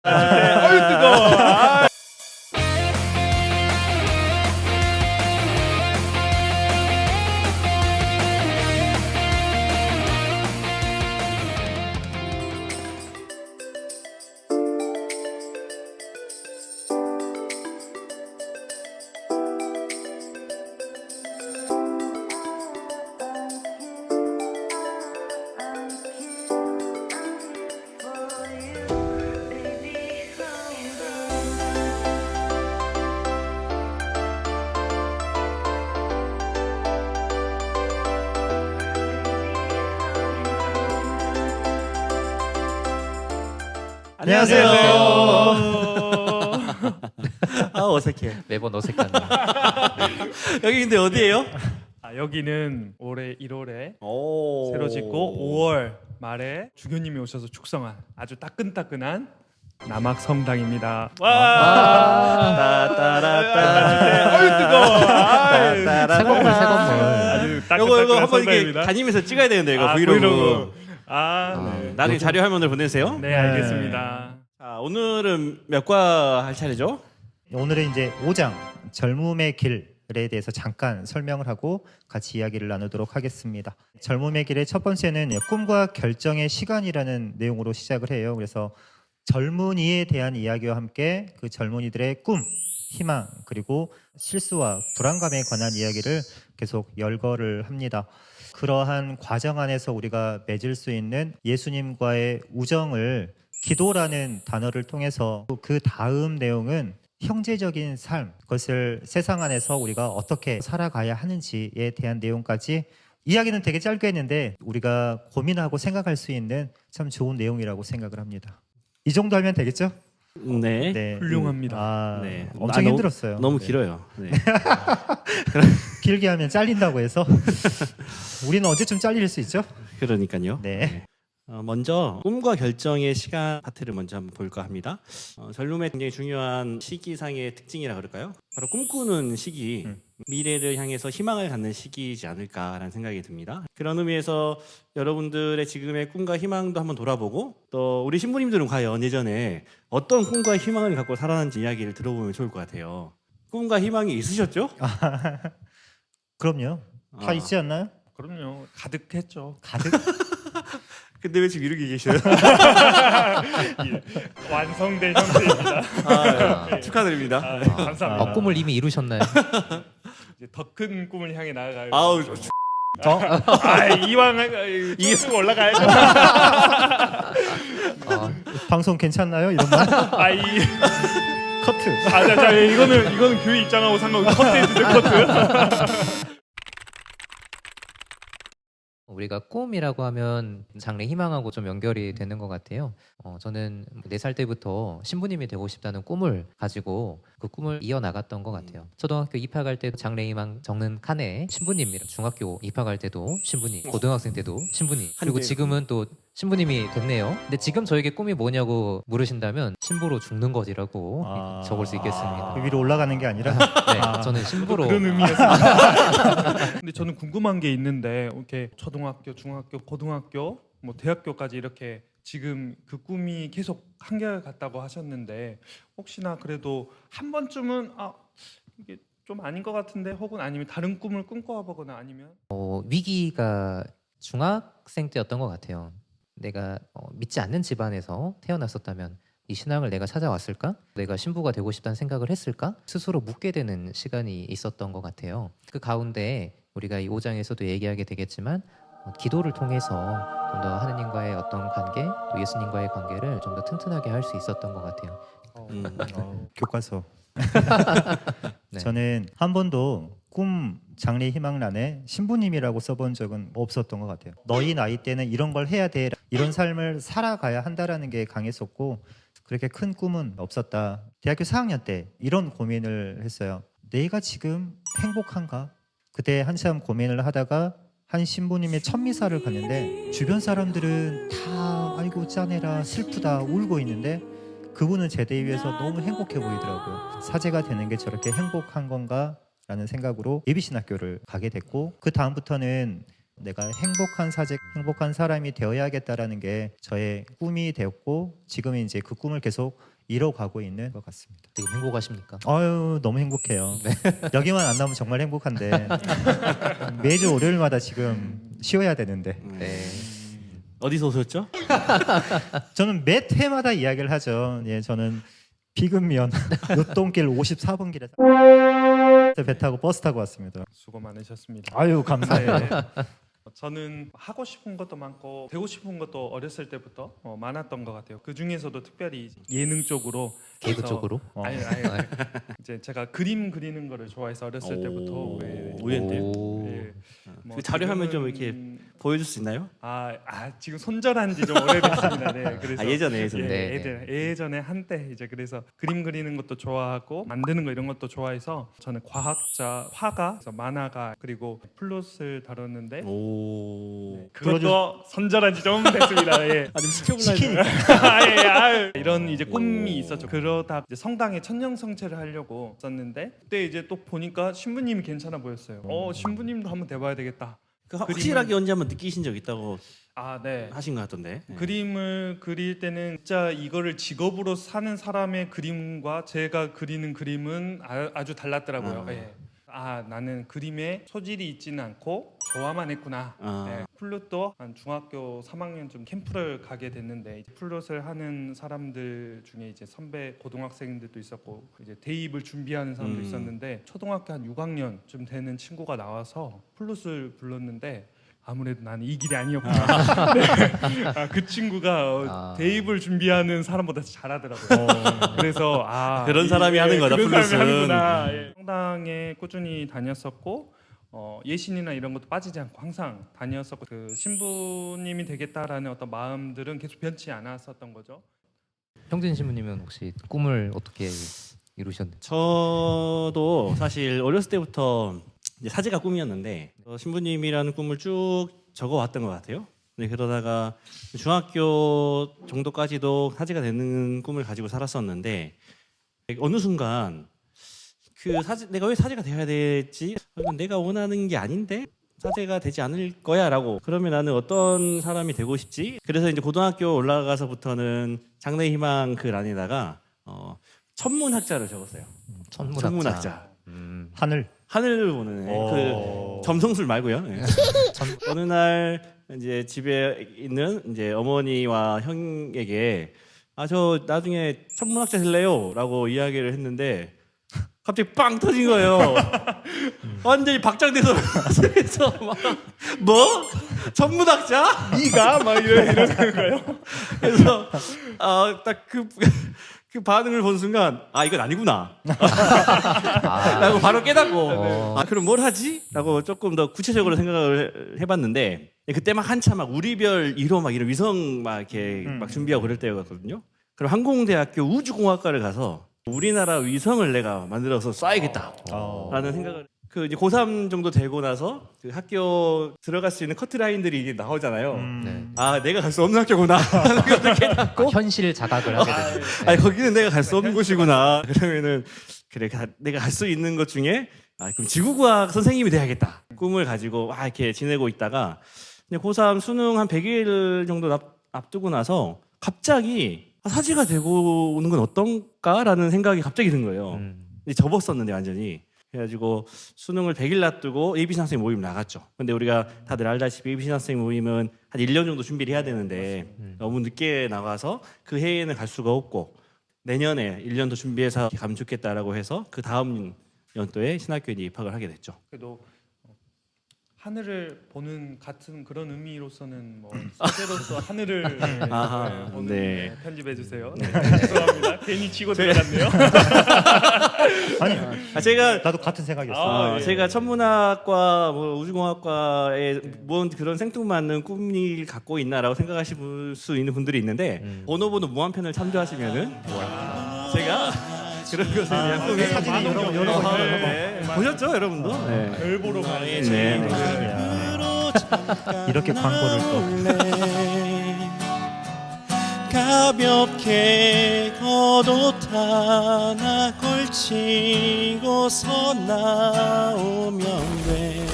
어이 뜨거워. 안녕하세요. 아 어색해. 매번 어색하네. 여기 근데 어디예요? 여기는 올해 1월에 오. 새로 짓고 5월 말에 주교님이 오셔서 축성한 아주 따끈따끈한 남학성당입니다. 와! 따따라따. 어이 뜨거워. 새 건물. 아주 요거 따끈따끈한 한번 이렇게 성당입니다. 다니면서 찍어야 되는데 이거 아, 브이로그. 네. 나중에 자료 화면을 보내세요. 네, 알겠습니다. 자, 오늘은 몇 과 할 차례죠? 오늘은 이제 5장 젊음의 길에 대해서 잠깐 설명을 하고 같이 이야기를 나누도록 하겠습니다. 젊음의 길의 첫 번째는 꿈과 결정의 시간이라는 내용으로 시작을 해요. 그래서 젊은이에 대한 이야기와 함께 그 젊은이들의 꿈, 희망, 그리고 실수와 불안감에 관한 이야기를 계속 열거를 합니다. 그러한 과정 안에서 우리가 맺을 수 있는 예수님과의 우정을 기도라는 단어를 통해서, 그 다음 내용은 형제적인 삶, 그것을 세상 안에서 우리가 어떻게 살아가야 하는지에 대한 내용까지, 이야기는 되게 짧게 했는데 우리가 고민하고 생각할 수 있는 참 좋은 내용이라고 생각을 합니다. 이 정도 하면 되겠죠? 네. 네. 훌륭합니다. 네. 엄청 힘들었어요. 너무 네. 길어요. 네. 길게 하면 잘린다고 해서 우리는 언제쯤 잘릴 수 있죠? 그러니까요. 네. 먼저 꿈과 결정의 시간 파트를 먼저 한번 볼까 합니다. 젊음의 굉장히 중요한 시기상의 특징이라 그럴까요? 바로 꿈꾸는 시기, 미래를 향해서 희망을 갖는 시기이지 않을까라는 생각이 듭니다. 그런 의미에서 여러분들의 지금의 꿈과 희망도 한번 돌아보고, 또 우리 신부님들은 과연 예전에 어떤 꿈과 희망을 갖고 살아난지 이야기를 들어보면 좋을 것 같아요. 꿈과 희망이 있으셨죠? 그럼요. 다 있지 않나요? 그럼요. 가득했죠. 가득. 근데 왜 지금 이러고 계셔요? 완성된 형태입니다. 축하드립니다. 네, 감사합니다. 꿈을 이미 이루셨나요? 이제 더 큰 꿈을 향해 나아가요. 아우, 이왕 쭉 올라가야죠. 방송 괜찮나요? 이런 말. 아이 커트. 자, 이거는 교회 입장하고 상관없이 커트해 주세요. 커트. 우리가 꿈이라고 하면 장래 희망하고 좀 연결이 되는 것 같아요. 저는 4살 때부터 신부님이 되고 싶다는 꿈을 가지고 그 꿈을 이어나갔던 것 같아요. 초등학교 입학할 때도 장래 희망 적는 칸에 신부님이랑, 중학교 입학할 때도 신부님, 고등학생 때도 신부님, 그리고 지금은 또 신부님이 됐네요. 근데 지금 저에게 꿈이 뭐냐고 물으신다면 신부로 죽는 것이라고 적을 수 있겠습니다. 위로 올라가는 게 아니라. 네, 저는 신부로. 그런 의미였습니다. 근데 저는 궁금한 게 있는데, 이렇게 초등학교, 중학교, 고등학교, 뭐 대학교까지 이렇게 지금 그 꿈이 계속 한결 같다고 하셨는데, 혹시나 그래도 한 번쯤은 이게 좀 아닌 것 같은데, 혹은 아니면 다른 꿈을 꿈꿔보거나, 아니면 위기가 중학생 때였던 것 같아요. 내가 믿지 않는 집안에서 태어났었다면 이 신앙을 내가 찾아왔을까? 내가 신부가 되고 싶다는 생각을 했을까? 스스로 묻게 되는 시간이 있었던 것 같아요. 그 가운데 우리가 이 5장에서도 얘기하게 되겠지만, 기도를 통해서 좀 더 하느님과의 어떤 관계, 또 예수님과의 관계를 좀 더 튼튼하게 할 수 있었던 것 같아요. 교과서. 네. 저는 한 번도 꿈 장래 희망란에 신부님이라고 써본 적은 없었던 것 같아요. 너희 나이 때는 이런 걸 해야 돼, 이런 삶을 살아가야 한다라는 게 강했었고, 그렇게 큰 꿈은 없었다. 대학교 4학년 때 이런 고민을 했어요. 내가 지금 행복한가? 그때 한참 고민을 하다가 한 신부님의 천미사를 갔는데, 주변 사람들은 다 아이고 짠해라, 슬프다, 울고 있는데 그분은 제대 위에서 너무 행복해 보이더라고요. 사제가 되는 게 저렇게 행복한 건가? 라는 생각으로 예비신학교를 가게 됐고, 그 다음부터는 내가 행복한 사제, 행복한 사람이 되어야겠다라는 게 저의 꿈이 되었고 지금은 이제 그 꿈을 계속 이뤄가고 있는 것 같습니다. 되게 행복하십니까? 아유 너무 행복해요. 여기만 안 나오면 정말 행복한데 매주 월요일마다 지금 쉬어야 되는데 네. 어디서 오셨죠? 저는 매 회마다 이야기를 하죠. 예, 저는 비금면 요동길 54번 길에서 배 타고 버스 타고 왔습니다. 수고 많으셨습니다. 아유 감사해요. 저는 하고 싶은 것도 많고 되고 싶은 것도 어렸을 때부터 많았던 것 같아요. 그 중에서도 특별히 예능 쪽으로 개그 그래서- 쪽으로? 아니 이제 제가 그림 그리는 거를 좋아해서 어렸을 오. 때부터 의외인데요? 오. 예. 뭐 그 자료화면 좀 지금은- 이렇게 보여줄 수 있나요? 지금 손절한 지 좀 오래됐습니다. 네, 그래서 예전에 네. 예전에 한때 이제 그래서 그림 그리는 것도 좋아하고 만드는 거 이런 것도 좋아해서 저는 과학자, 화가, 그래서 만화가 그리고 플롯을 다뤘는데 오. 그것도 손절한 지 좀 됐습니다. 예. 아, 좀 시켜볼라. 이런 이제 꿈이 있었죠. 그러다 이제 성당에 천년성체를 하려고 썼는데 그때 이제 또 보니까 신부님이 괜찮아 보였어요. 신부님도 한번 돼봐야 되겠다. 그 확실하게 언제 한번 느끼신 적 있다고 네. 하신 것 같던데. 네. 그림을 그릴 때는 진짜 이거를 직업으로 사는 사람의 그림과 제가 그리는 그림은 아주 달랐더라고요. 아. 예. 나는 그림에 소질이 있지는 않고 좋아만 했구나. 네. 플룻도 한 중학교 3학년쯤 캠프를 가게 됐는데 플룻을 하는 사람들 중에 이제 선배 고등학생들도 있었고 이제 대입을 준비하는 사람도 있었는데 초등학교 한 6학년쯤 되는 친구가 나와서 플룻을 불렀는데 아무래도 나는 이 길이 아니었구나. 네. 그 친구가 대입을 준비하는 사람보다 잘하더라고요. 그래서 그런 사람이 하는 거다, 그런 사람이 플룻은. 하는구나. 예. 성당에 꾸준히 다녔었고 예신이나 이런 것도 빠지지 않고 항상 다녔었고 그 신부님이 되겠다라는 어떤 마음들은 계속 변치 않았었던 거죠. 형진 신부님은 혹시 꿈을 어떻게 이루셨는지? 저도 사실 어렸을 때부터 이제 사제가 꿈이었는데 신부님이라는 꿈을 쭉 적어왔던 것 같아요. 근데 그러다가 중학교 정도까지도 사제가 되는 꿈을 가지고 살았었는데 어느 순간 그 내가 왜 사제가 되어야 되지? 이건 내가 원하는 게 아닌데 사제가 되지 않을 거야라고. 그러면 나는 어떤 사람이 되고 싶지? 그래서 이제 고등학교 올라가서부터는 장래희망 글 안에다가 천문학자를 적었어요. 천문학자. 하늘을 보는 그 점성술 말고요. 네. 어느 날 이제 집에 있는 이제 어머니와 형에게 저 나중에 천문학자 될래요라고 이야기를 했는데 갑자기 빵 터진 거예요. 완전히 박장대소 그래서 막 뭐? 천문학자? 네가 막 이러는 거예요. 그래서 딱 그 반응을 본 순간 이건 아니구나 라고 바로 깨닫고 그럼 뭘 하지? 라고 조금 더 구체적으로 생각을 해봤는데 그때 막 한참 막 우리별 1호 막 이런 위성 막 이렇게 막 준비하고 그럴 때였거든요. 그럼 항공대학교 우주공학과를 가서 우리나라 위성을 내가 만들어서 쏴야겠다 라는 생각을 그 이제 고3 정도 되고 나서 그 학교 들어갈 수 있는 커트라인들이 이게 나오잖아요. 네. 내가 갈 수 없는 학교구나 하는 걸 깨닫고 현실 자각을 하게 되는. 거기는 내가 갈 수 없는 곳이구나. 그러면은 그래 내가 갈 수 있는 것 중에 그럼 지구과학 선생님이 돼야겠다 꿈을 가지고 이렇게 지내고 있다가 고3 수능 한 100일 정도 앞두고 나서 갑자기 사제가 되고 오는 건 어떤가라는 생각이 갑자기 든 거예요. 접었었는데 완전히. 그래가지고 수능을 100일 놔두고 ABC 신학생 모임 나갔죠. 근데 우리가 다들 알다시피 ABC 신학생 모임은 한 1년 정도 준비를 해야 되는데 너무 늦게 나가서 그 해에는 갈 수가 없고 내년에 1년 더 준비해서 가면 좋겠다라고 해서 그 다음 연도에 신학교에 입학을 하게 됐죠. 그래도 하늘을 보는 같은 그런 의미로서는 뭐 사제로서 하늘을 보는 편집해 주세요. 죄송합니다. 괜히 치고 들어갔네요. 아니 제가 나도 같은 생각이었어. 제가 천문학과 우주공학과에 뭔 그런 생뚱맞는 꿈을 갖고 있나라고 생각하실 수 있는 분들이 있는데 번호 무한편을 참조하시면은 제가 그런 것에 대한 꿈이 사진이 여러 번 보셨죠, 여러분도? 네. 별 보러 가는 네. 이렇게 광고를 또 가볍게 겉옷 하나 걸치고서 나오면 돼.